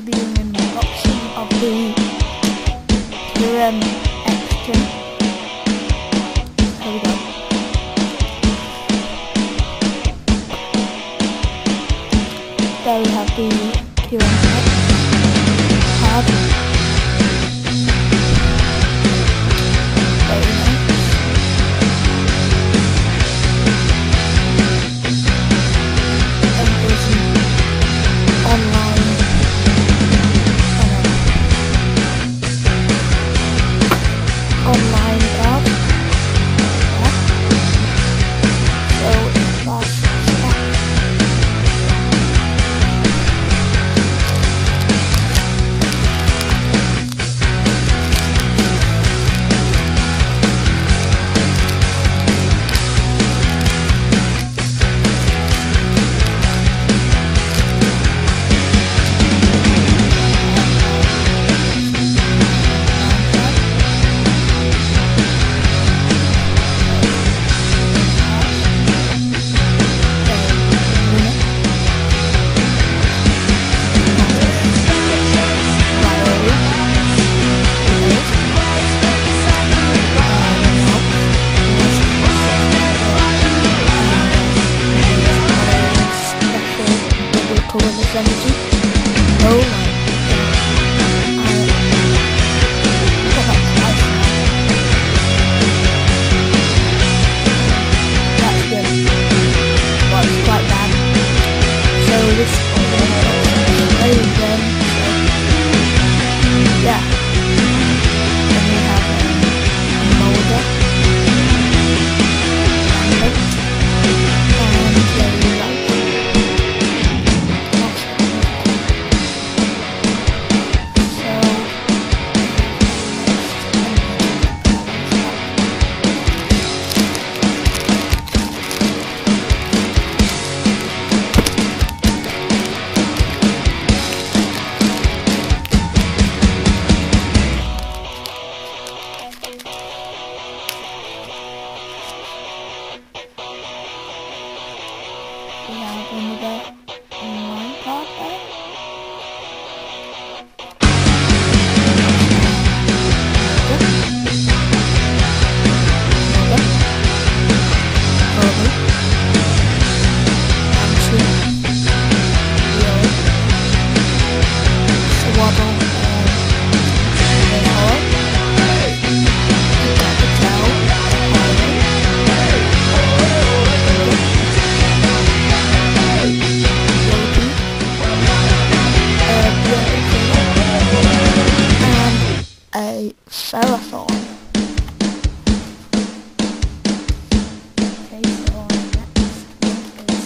be doing an unboxing of the Kirin X-Gen. Here we go. There we have the Kirin X card. Very nice. And there's an online card. Yeah. So that's that. Energy. Oh my that's good. Well, it's quite bad. So this is again. Yeah. Then we have a molder. We have another online card there. A Seraphon. Okay, so our next one is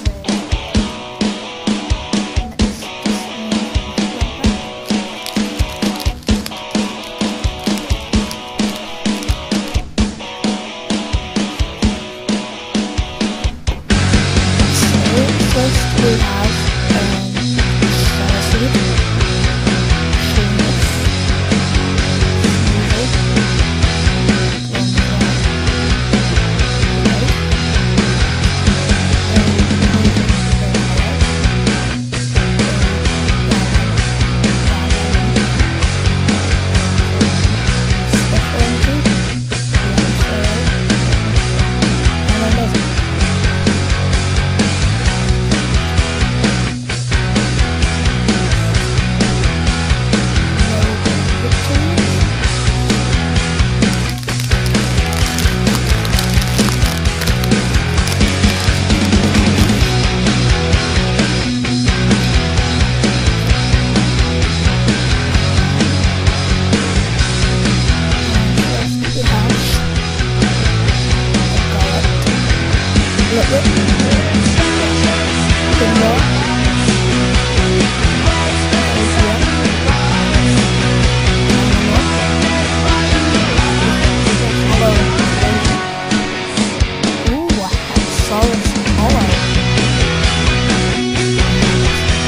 so first we have Cersei.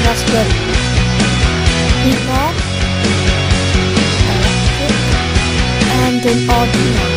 That's good. People, and an Arduino.